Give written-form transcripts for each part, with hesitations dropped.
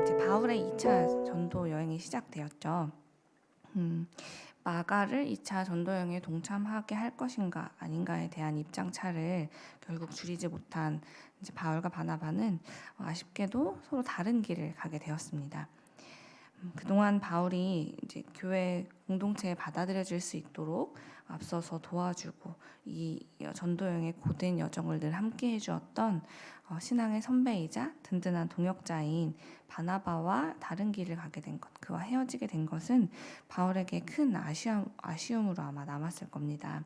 이제 바울의 2차 전도 여행이 시작되었죠. 마가를 2차 전도 여행에 동참하게 할 것인가 아닌가에 대한 입장차를 결국 줄이지 못한 이제 바울과 바나바는 아쉽게도 서로 다른 길을 가게 되었습니다. 그동안 바울이 이제 교회 공동체에 받아들여질 수 있도록 앞서서 도와주고 이 전도 여행의 고된 여정을 늘 함께 해주었던 신앙의 선배이자 든든한 동역자인 바나바와 다른 길을 가게 된 것, 그와 헤어지게 된 것은 바울에게 큰 아쉬움으로 아마 남았을 겁니다.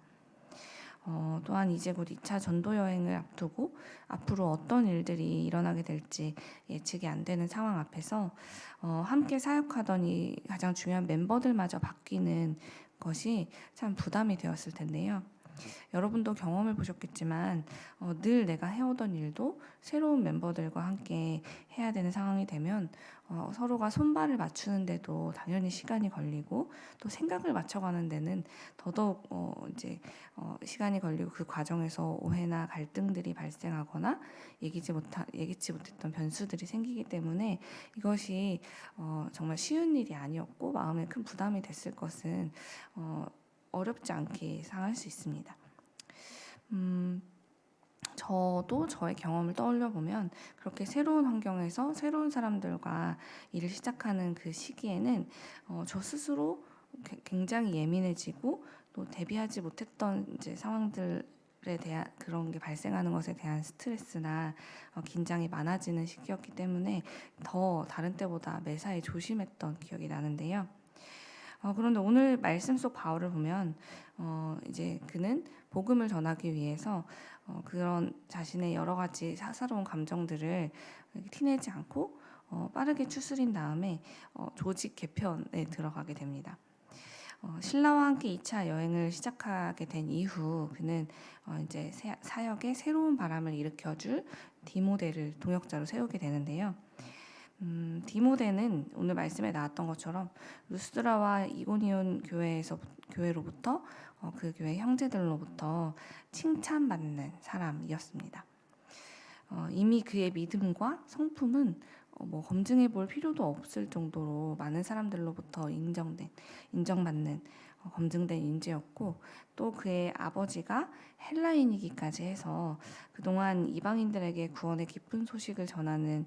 또한 이제 곧 2차 전도 여행을 앞두고 앞으로 어떤 일들이 일어나게 될지 예측이 안 되는 상황 앞에서 함께 사역하던 이 가장 중요한 멤버들마저 바뀌는 것이 참 부담이 되었을 텐데요. 여러분도 경험해 보셨겠지만 늘 내가 해오던 일도 새로운 멤버들과 함께 해야 되는 상황이 되면 서로가 손발을 맞추는데도 당연히 시간이 걸리고 또 생각을 맞춰가는 데는 더더욱 이제 시간이 걸리고 그 과정에서 오해나 갈등들이 발생하거나 예기치 못했던 변수들이 생기기 때문에 이것이 정말 쉬운 일이 아니었고 마음에 큰 부담이 됐을 것은 어렵지 않게 상할 수 있습니다. 저도 저의 경험을 떠올려 보면 그렇게 새로운 환경에서 새로운 사람들과 일을 시작하는 그 시기에는 저 스스로 굉장히 예민해지고 또 대비하지 못했던 이제 상황들에 대한 그런 게 발생하는 것에 대한 스트레스나 긴장이 많아지는 시기였기 때문에 더 다른 때보다 매사에 조심했던 기억이 나는데요. 그런데 오늘 말씀 속 바울을 보면 이제 그는 복음을 전하기 위해서 그런 자신의 여러 가지 사사로운 감정들을 티내지 않고 빠르게 추스린 다음에 조직 개편에 들어가게 됩니다. 신라와 함께 2차 여행을 시작하게 된 이후 그는 이제 사역에 새로운 바람을 일으켜줄 디모데를 동역자로 세우게 되는데요. 디모데는 오늘 말씀에 나왔던 것처럼 루스드라와 이고니온 교회로부터 그 교회 형제들로부터 칭찬받는 사람이었습니다. 이미 그의 믿음과 성품은 뭐 검증해 볼 필요도 없을 정도로 많은 사람들로부터 인정받는 검증된 인재였고 또 그의 아버지가 헬라인이기까지 해서 그동안 이방인들에게 구원의 기쁜 소식을 전하는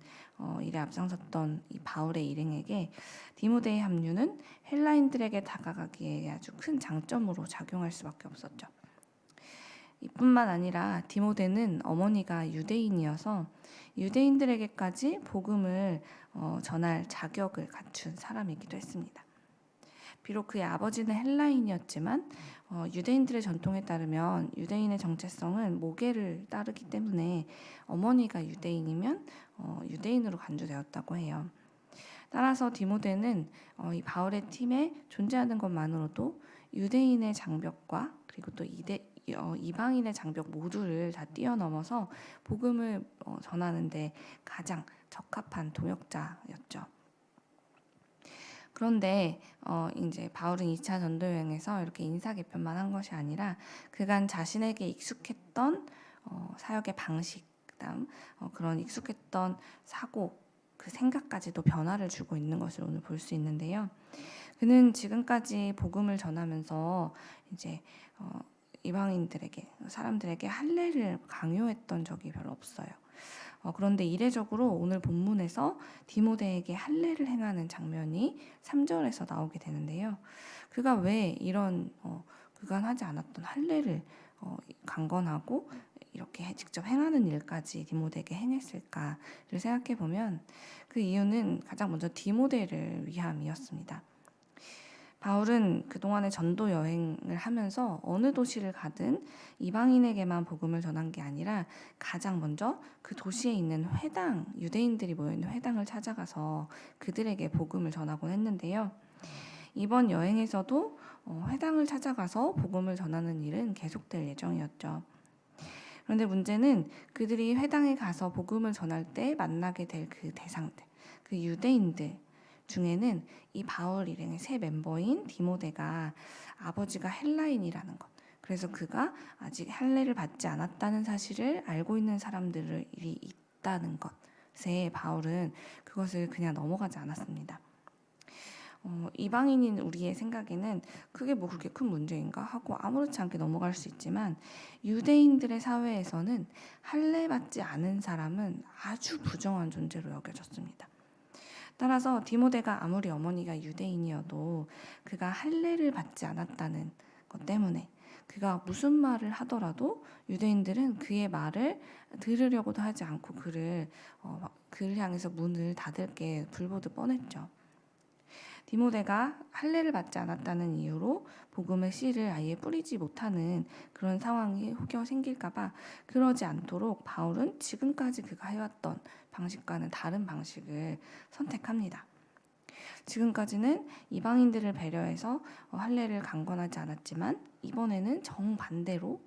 일에 앞장섰던 이 바울의 일행에게 디모데의 합류는 헬라인들에게 다가가기에 아주 큰 장점으로 작용할 수밖에 없었죠. 이뿐만 아니라 디모데는 어머니가 유대인이어서 유대인들에게까지 복음을 전할 자격을 갖춘 사람이기도 했습니다. 비록 그의 아버지는 헬라인이었지만 유대인들의 전통에 따르면 유대인의 정체성은 모계를 따르기 때문에 어머니가 유대인이면 유대인으로 간주되었다고 해요. 따라서 디모데는 이 바울의 팀에 존재하는 것만으로도 유대인의 장벽과 그리고 또 이방인의 장벽 모두를 다 뛰어넘어서 복음을 전하는 데 가장 적합한 동역자였죠. 그런데 이제 바울은 2차 전도 여행에서 이렇게 인사 개편만 한 것이 아니라 그간 자신에게 익숙했던 사역의 방식, 그다음 그런 익숙했던 사고, 그 생각까지도 변화를 주고 있는 것을 오늘 볼 수 있는데요. 그는 지금까지 복음을 전하면서 이제 이방인들에게 사람들에게 할례를 강요했던 적이 별로 없어요. 그런데 이례적으로 오늘 본문에서 디모데에게 할례를 행하는 장면이 3절에서 나오게 되는데요. 그가 왜 이런 그간 하지 않았던 할례를 강건하고 이렇게 직접 행하는 일까지 디모데에게 행했을까를 생각해 보면 그 이유는 가장 먼저 디모데를 위함이었습니다. 바울은 그동안의 전도 여행을 하면서 어느 도시를 가든 이방인에게만 복음을 전한 게 아니라 가장 먼저 그 도시에 있는 회당, 유대인들이 모여있는 회당을 찾아가서 그들에게 복음을 전하곤 했는데요. 이번 여행에서도 회당을 찾아가서 복음을 전하는 일은 계속될 예정이었죠. 그런데 문제는 그들이 회당에 가서 복음을 전할 때 만나게 될 그 대상들, 그 유대인들 중에는 이 바울 일행의 새 멤버인 디모데가 아버지가 헬라인이라는 것, 그래서 그가 아직 할례를 받지 않았다는 사실을 알고 있는 사람들이 있다는 것에 바울은 그것을 그냥 넘어가지 않았습니다. 이방인인 우리의 생각에는 그게 뭐 그렇게 큰 문제인가 하고 아무렇지 않게 넘어갈 수 있지만, 유대인들의 사회에서는 할례 받지 않은 사람은 아주 부정한 존재로 여겨졌습니다. 따라서 디모데가 아무리 어머니가 유대인이어도 그가 할례를 받지 않았다는 것 때문에 그가 무슨 말을 하더라도 유대인들은 그의 말을 들으려고도 하지 않고 그를 향해서 문을 닫을 게 불보듯 뻔했죠. 디모데가 할례를 받지 않았다는 이유로 복음의 씨를 아예 뿌리지 못하는 그런 상황이 혹여 생길까봐 그러지 않도록 바울은 지금까지 그가 해왔던 방식과는 다른 방식을 선택합니다. 지금까지는 이방인들을 배려해서 할례를 강권하지 않았지만, 이번에는 정반대로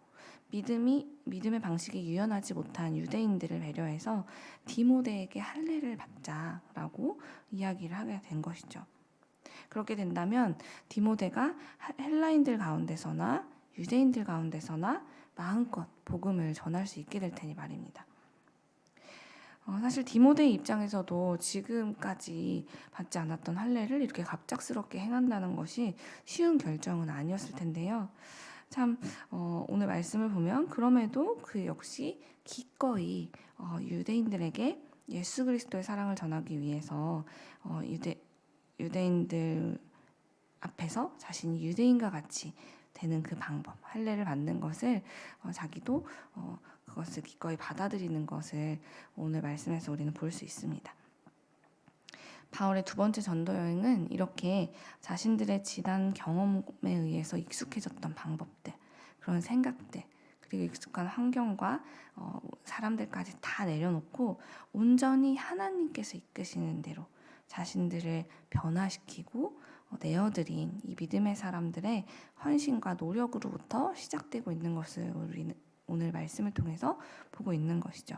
믿음의 방식이 유연하지 못한 유대인들을 배려해서 디모데에게 할례를 받자라고 이야기를 하게 된 것이죠. 그렇게 된다면 디모데가 헬라인들 가운데서나 유대인들 가운데서나 마음껏 복음을 전할 수 있게 될 테니 말입니다. 사실 디모데의 입장에서도 지금까지 받지 않았던 할례를 이렇게 갑작스럽게 행한다는 것이 쉬운 결정은 아니었을 텐데요. 참 오늘 말씀을 보면 그럼에도 그 역시 기꺼이 유대인들에게 예수 그리스도의 사랑을 전하기 위해서 유대인들 앞에서 자신이 유대인과 같이 되는 그 방법, 할례를 받는 것을 자기도 그것을 기꺼이 받아들이는 것을 오늘 말씀에서 우리는 볼 수 있습니다. 바울의 두 번째 전도 여행은 이렇게 자신들의 지난 경험에 의해서 익숙해졌던 방법들, 그런 생각들, 그리고 익숙한 환경과 사람들까지 다 내려놓고 온전히 하나님께서 이끄시는 대로 자신들을 변화시키고 내어드린 이 믿음의 사람들의 헌신과 노력으로부터 시작되고 있는 것을 우리는 오늘 말씀을 통해서 보고 있는 것이죠.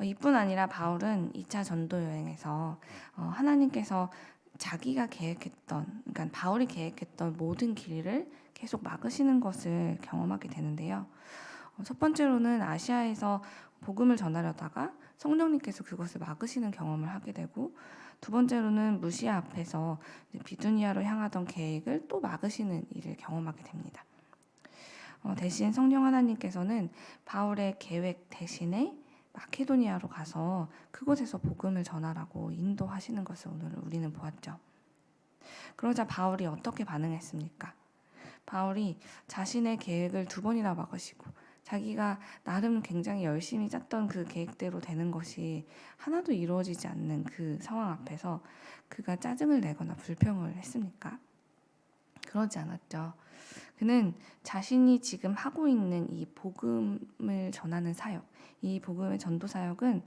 이뿐 아니라 바울은 2차 전도 여행에서 하나님께서 자기가 계획했던, 그러니까 바울이 계획했던 모든 길을 계속 막으시는 것을 경험하게 되는데요. 첫 번째로는 아시아에서 복음을 전하려다가 성령님께서 그것을 막으시는 경험을 하게 되고, 두 번째로는 무시아 앞에서 비두니아로 향하던 계획을 또 막으시는 일을 경험하게 됩니다. 대신 성령 하나님께서는 바울의 계획 대신에 마케도니아로 가서 그곳에서 복음을 전하라고 인도하시는 것을 오늘 우리는 보았죠. 그러자 바울이 어떻게 반응했습니까? 바울이 자신의 계획을 2번이나 막으시고 자기가 나름 굉장히 열심히 짰던 그 계획대로 되는 것이 하나도 이루어지지 않는 그 상황 앞에서 그가 짜증을 내거나 불평을 했습니까? 그러지 않았죠. 그는 자신이 지금 하고 있는 이 복음을 전하는 사역, 이 복음의 전도 사역은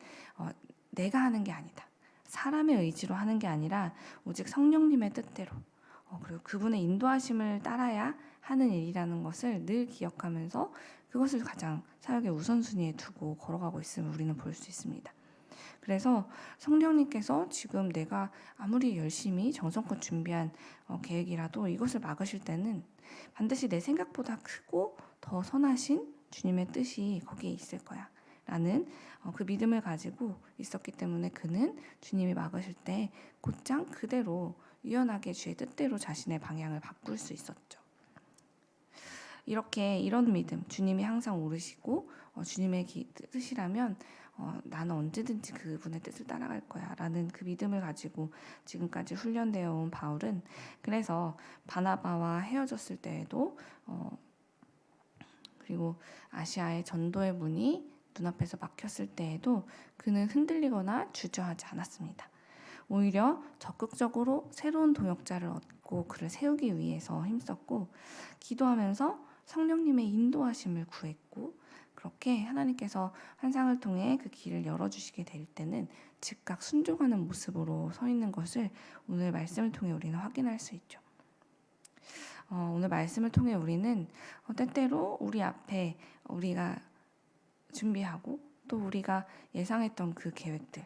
내가 하는 게 아니다. 사람의 의지로 하는 게 아니라 오직 성령님의 뜻대로, 그리고 그분의 인도하심을 따라야 하는 일이라는 것을 늘 기억하면서 그것을 가장 사역의 우선순위에 두고 걸어가고 있음을 우리는 볼 수 있습니다. 그래서 성령님께서 지금 내가 아무리 열심히 정성껏 준비한 계획이라도 이것을 막으실 때는 반드시 내 생각보다 크고 더 선하신 주님의 뜻이 거기에 있을 거야 라는 그 믿음을 가지고 있었기 때문에 그는 주님이 막으실 때 곧장 그대로 유연하게 주의 뜻대로 자신의 방향을 바꿀 수 있었죠. 이런 믿음, 주님이 항상 오르시고 주님의 뜻이라면 나는 언제든지 그분의 뜻을 따라갈 거야 라는 그 믿음을 가지고 지금까지 훈련되어 온 바울은, 그래서 바나바와 헤어졌을 때에도 그리고 아시아의 전도의 문이 눈앞에서 막혔을 때에도 그는 흔들리거나 주저하지 않았습니다. 오히려 적극적으로 새로운 동역자를 얻고 그를 세우기 위해서 힘썼고, 기도하면서 성령님의 인도하심을 구했고, 그렇게 하나님께서 환상을 통해 그 길을 열어주시게 될 때는 즉각 순종하는 모습으로 서 있는 것을 오늘 말씀을 통해 우리는 확인할 수 있죠. 오늘 말씀을 통해 우리는 때때로 우리 앞에 우리가 준비하고 또 우리가 예상했던 그 계획들,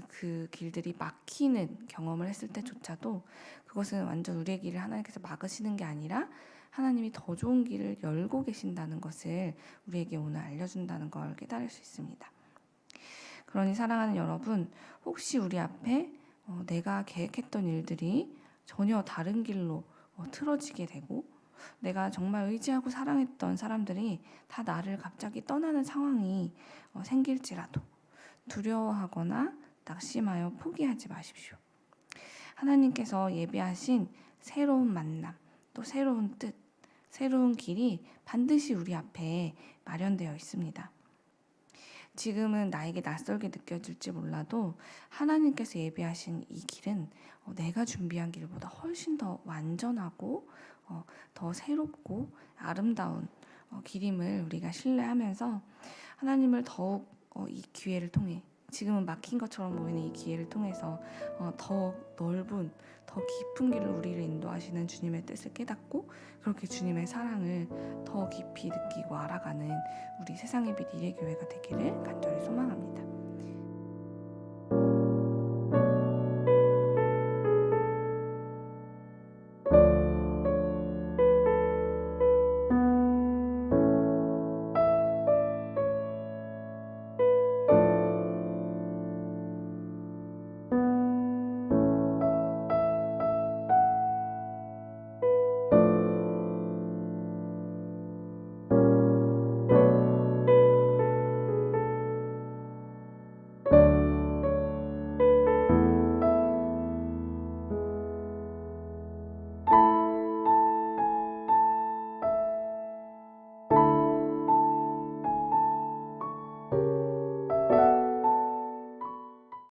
그 길들이 막히는 경험을 했을 때조차도 그것은 완전 우리의 길을 하나님께서 막으시는 게 아니라 하나님이 더 좋은 길을 열고 계신다는 것을 우리에게 오늘 알려준다는 걸 깨달을 수 있습니다. 그러니 사랑하는 여러분, 혹시 우리 앞에 내가 계획했던 일들이 전혀 다른 길로 틀어지게 되고 내가 정말 의지하고 사랑했던 사람들이 다 나를 갑자기 떠나는 상황이 생길지라도 두려워하거나 낙심하여 포기하지 마십시오. 하나님께서 예비하신 새로운 만남, 또 새로운 뜻, 새로운 길이 반드시 우리 앞에 마련되어 있습니다. 지금은 나에게 낯설게 느껴질지 몰라도 하나님께서 예비하신 이 길은 내가 준비한 길보다 훨씬 더 완전하고 더 새롭고 아름다운 길임을 우리가 신뢰하면서 하나님을 더욱 이 기회를 통해 지금은 막힌 것처럼 보이는 이 기회를 통해서 더 넓은 더 깊은 길을 우리를 인도하시는 주님의 뜻을 깨닫고 그렇게 주님의 사랑을 더 깊이 느끼고 알아가는 우리 세상의 빛 이레교회가 되기를 간절히 소망합니다.